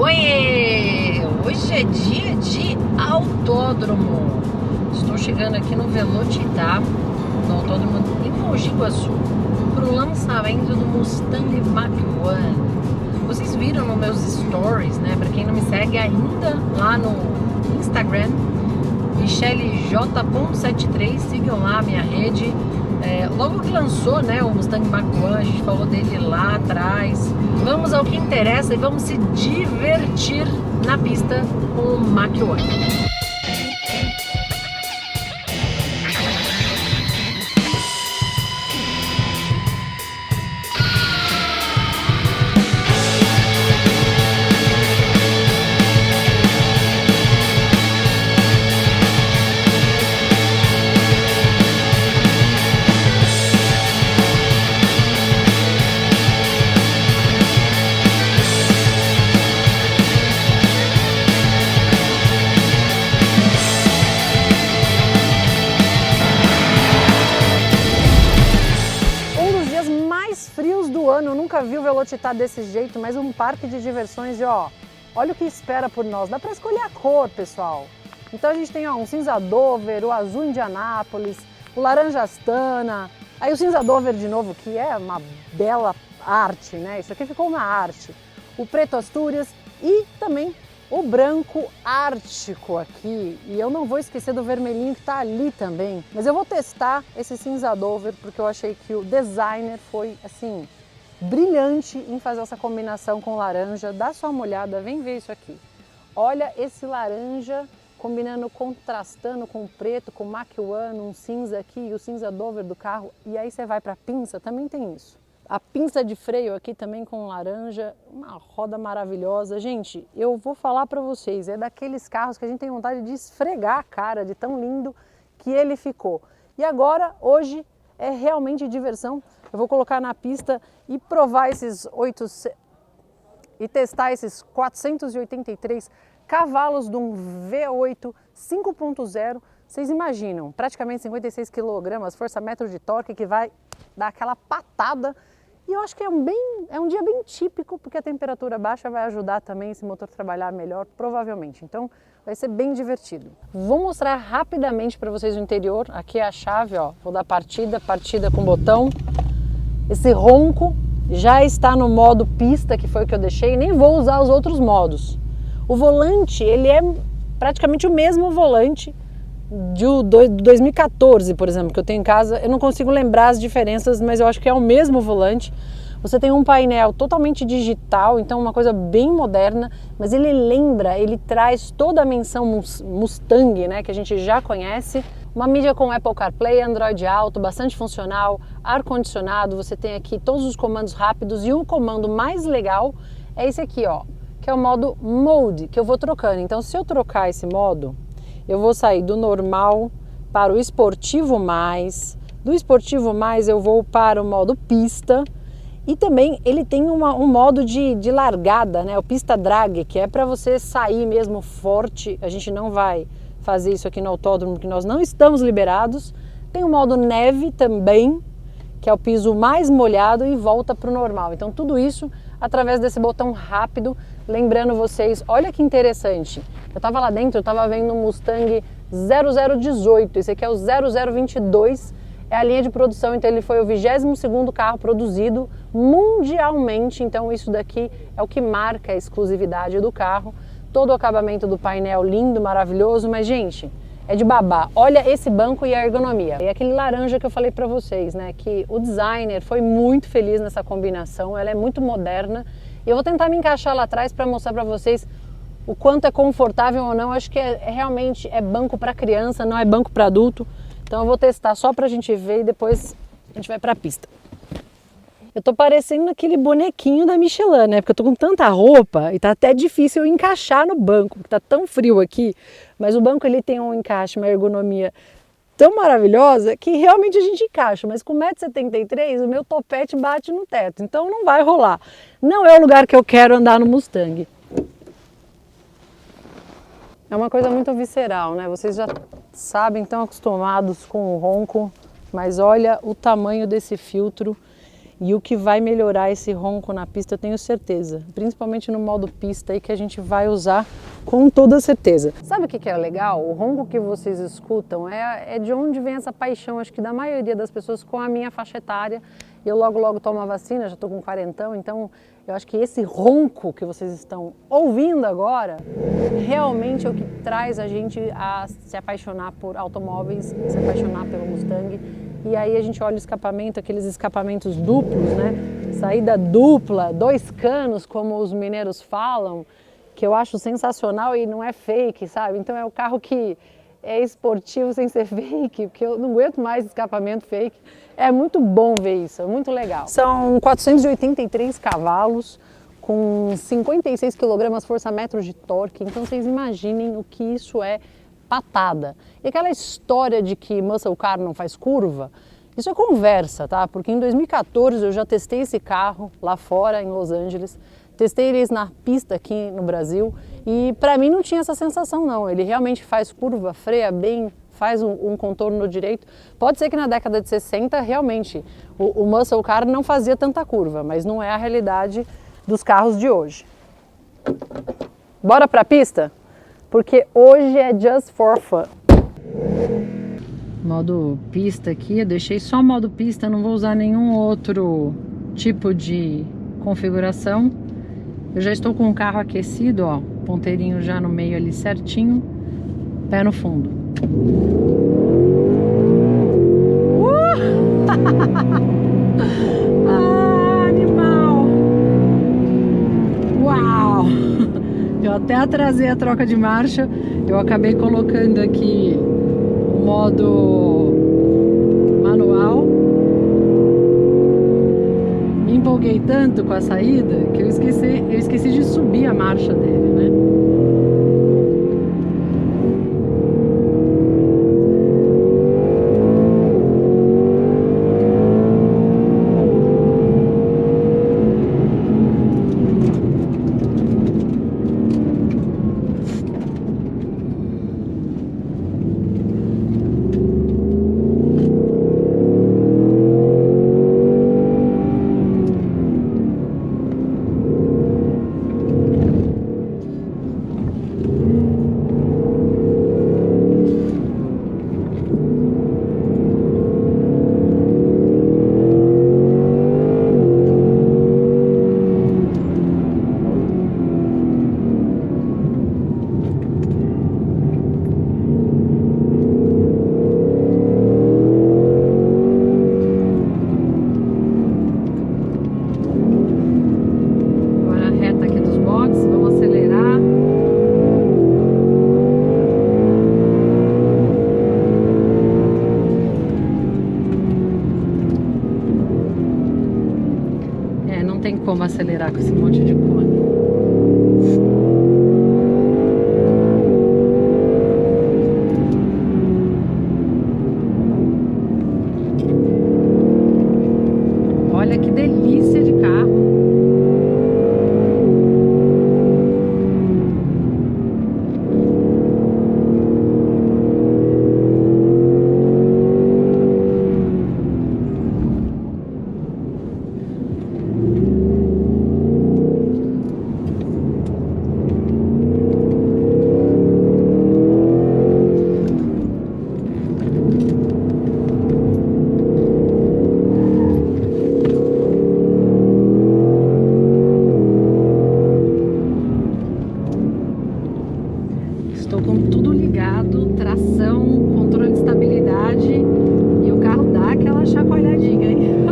Oiê! Hoje é dia de autódromo. Estou chegando aqui no Velocitar, no autódromo em Mogi Guaçu, para o lançamento do Mustang Mach-1. Vocês viram nos meus stories, né? Para quem não me segue ainda lá no Instagram, michellej.73, sigam lá a minha rede. Logo que lançou, né, o Mustang Mach-1, a gente falou dele lá atrás. Vamos ao que interessa e vamos se divertir na pista com o Mach-1. Eu nunca vi o Velocitar desse jeito, mas um parque de diversões e olha o que espera por nós. Dá para escolher a cor, pessoal. Então a gente tem um cinza Dover, o azul Indianápolis, o laranja Astana, aí o cinza Dover de novo, que é uma bela arte, né? Isso aqui ficou uma arte. O preto Astúrias e também o branco Ártico aqui. E eu não vou esquecer do vermelhinho que tá ali também. Mas eu vou testar esse cinza Dover porque eu achei que o designer foi assim brilhante em fazer essa combinação com laranja. Dá só uma olhada, vem ver isso aqui. Olha esse laranja combinando, contrastando com o preto, com o Mach-1, um cinza aqui e o cinza Dover do carro. E aí você vai para a pinça, também tem isso. A pinça de freio aqui também com laranja, uma roda maravilhosa. Gente, eu vou falar para vocês, é daqueles carros que a gente tem vontade de esfregar a cara de tão lindo que ele ficou. E agora, hoje, é realmente diversão. Eu vou colocar na pista e provar e testar esses 483 cavalos de um V8 5.0. Vocês imaginam, praticamente 56 kg, força-metro de torque, que vai dar aquela patada. E eu acho que é um dia bem típico, porque a temperatura baixa vai ajudar também esse motor a trabalhar melhor, provavelmente. Então vai ser bem divertido. Vou mostrar rapidamente para vocês o interior. Aqui é a chave, vou dar partida com botão. Esse ronco já está no modo pista, que foi o que eu deixei, nem vou usar os outros modos. O volante, ele é praticamente o mesmo volante do 2014, por exemplo, que eu tenho em casa. Eu não consigo lembrar as diferenças, mas eu acho que é o mesmo volante. Você tem um painel totalmente digital, então uma coisa bem moderna, mas ele traz toda a menção Mustang, né, que a gente já conhece. Uma mídia com Apple CarPlay, Android Auto, bastante funcional, ar-condicionado, você tem aqui todos os comandos rápidos e o comando mais legal é esse aqui, que é o modo Mode, que eu vou trocando. Então, se eu trocar esse modo, eu vou sair do normal para o esportivo mais, do esportivo mais eu vou para o modo pista e também ele tem um modo de largada, né, o pista drag, que é para você sair mesmo forte. A gente não vai fazer isso aqui no autódromo, que nós não estamos liberados. Tem o modo neve também, que é o piso mais molhado e volta para o normal. Então tudo isso através desse botão rápido. Lembrando vocês, olha que interessante, eu estava lá dentro, eu estava vendo um Mustang 0018, esse aqui é o 0022, é a linha de produção, então ele foi o 22º carro produzido mundialmente, então isso daqui é o que marca a exclusividade do carro. Todo o acabamento do painel lindo, maravilhoso, mas gente, é de babar. Olha esse banco e a ergonomia. E aquele laranja que eu falei para vocês, né, que o designer foi muito feliz nessa combinação, ela é muito moderna. E eu vou tentar me encaixar lá atrás para mostrar para vocês o quanto é confortável ou não. Acho que realmente é banco para criança, não é banco para adulto. Então eu vou testar só para a gente ver e depois a gente vai para a pista. Eu tô parecendo aquele bonequinho da Michelin, né? Porque eu tô com tanta roupa e tá até difícil eu encaixar no banco, porque tá tão frio aqui. Mas o banco ele tem um encaixe, uma ergonomia tão maravilhosa que realmente a gente encaixa. Mas com 1,73 m o meu topete bate no teto, então não vai rolar. Não é o lugar que eu quero andar no Mustang. É uma coisa muito visceral, né? Vocês já sabem, estão acostumados com o ronco, mas olha o tamanho desse filtro. E o que vai melhorar esse ronco na pista, eu tenho certeza. Principalmente no modo pista aí que a gente vai usar com toda certeza. Sabe o que é legal? O ronco que vocês escutam é de onde vem essa paixão, acho que da maioria das pessoas com a minha faixa etária. Eu logo tomo a vacina, já estou com 40, então eu acho que esse ronco que vocês estão ouvindo agora realmente é o que traz a gente a se apaixonar por automóveis, se apaixonar pelo Mustang. E aí a gente olha o escapamento, aqueles escapamentos duplos, né? Saída dupla, 2 canos, como os mineiros falam, que eu acho sensacional e não é fake, sabe? Então é o carro que é esportivo sem ser fake, porque eu não aguento mais escapamento fake. É muito bom ver isso, é muito legal. São 483 cavalos, com 56 kgfm de torque, então vocês imaginem o que isso é patada. E aquela história de que muscle car não faz curva, isso é conversa, tá? Porque em 2014 eu já testei esse carro lá fora, em Los Angeles, testei eles na pista aqui no Brasil e para mim não tinha essa sensação não, ele realmente faz curva, freia bem, faz um contorno direito. Pode ser que na década de 60 realmente o muscle car não fazia tanta curva, mas não é a realidade dos carros de hoje. Bora pra pista? Porque hoje é just for fun. Modo pista aqui, eu deixei só modo pista, não vou usar nenhum outro tipo de configuração. Eu já estou com o carro aquecido, ó, ponteirinho já no meio ali certinho, pé no fundo. Ah, animal! Uau! Eu até atrasei a troca de marcha, eu acabei colocando aqui o modo manual. Me empolguei tanto com a saída que eu esqueci de subir a marcha dele, né? Como acelerar com esse monte de cone. Olha que delícia de carro. Estou com tudo ligado, tração, controle de estabilidade e o carro dá aquela chacoalhadinha, hein?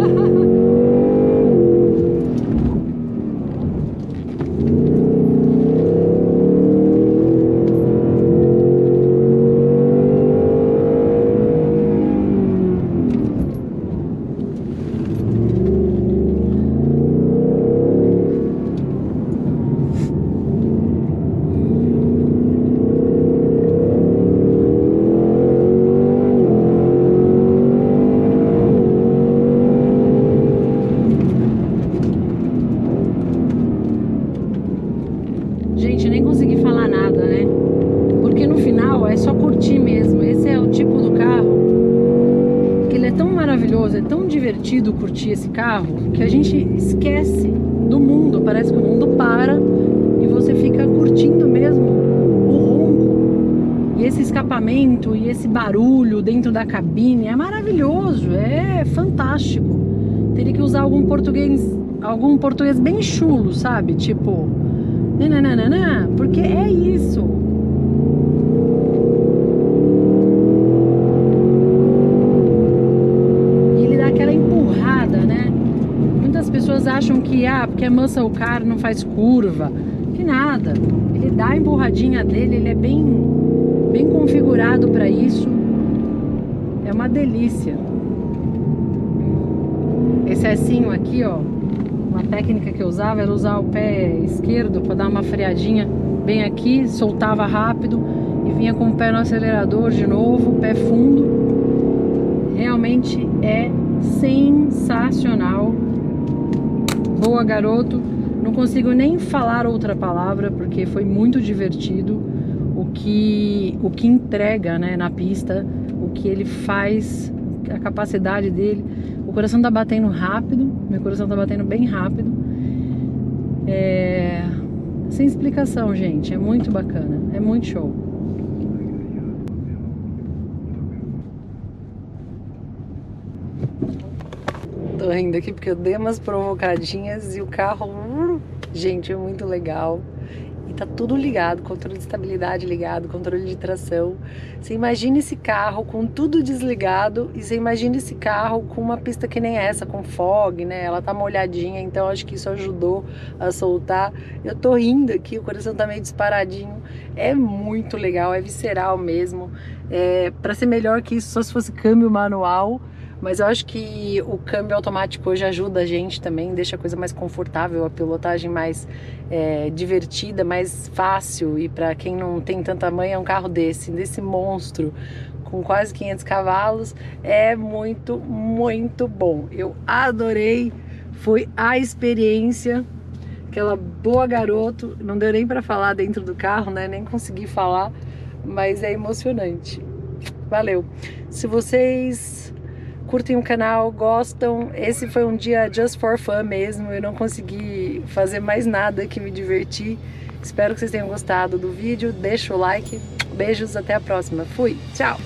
Gente, nem consegui falar nada, né? Porque no final é só curtir mesmo. Esse é o tipo do carro que Ele é tão maravilhoso, é tão divertido curtir esse carro que a gente esquece do mundo. Parece que o mundo para e você fica curtindo mesmo o ronco. E esse escapamento e esse barulho dentro da cabine é maravilhoso, é fantástico. Teria que usar algum português bem chulo, sabe? Tipo, nananana, porque é isso. E ele dá aquela empurrada, né? Muitas pessoas acham que, porque é muscle car, não faz curva. Que nada. Ele dá a empurradinha dele, ele é bem configurado para isso. É uma delícia. Esse Ecinho aqui, ó, uma técnica que eu usava era usar o pé esquerdo para dar uma freadinha bem aqui, soltava rápido e vinha com o pé no acelerador de novo, pé fundo. Realmente é sensacional. Boa, garoto. Não consigo nem falar outra palavra porque foi muito divertido o que entrega, né, na pista, o que ele faz, a capacidade dele. O coração tá batendo rápido, meu coração tá batendo bem rápido. Sem explicação, gente, é muito bacana, é muito show. Tô rindo aqui porque eu dei umas provocadinhas e o carro, gente, é muito legal. E tá tudo ligado, controle de estabilidade ligado, controle de tração. Você imagina esse carro com tudo desligado e você imagina esse carro com uma pista que nem essa, com fog, né? Ela tá molhadinha, então acho que isso ajudou a soltar. Eu tô rindo aqui, o coração tá meio disparadinho. É muito legal, é visceral mesmo. Pra ser melhor que isso, só se fosse câmbio manual. Mas eu acho que o câmbio automático hoje ajuda a gente também, deixa a coisa mais confortável, a pilotagem mais divertida, mais fácil. E para quem não tem tanta manha, é um carro desse monstro, com quase 500 cavalos, é muito, muito bom. Eu adorei, foi a experiência, aquela boa, garoto. Não deu nem para falar dentro do carro, né? Nem consegui falar, mas é emocionante. Valeu! Se vocês curtem o canal, gostam, esse foi um dia just for fun mesmo, eu não consegui fazer mais nada que me divertir. Espero que vocês tenham gostado do vídeo, deixa o like, beijos, até a próxima, fui, tchau!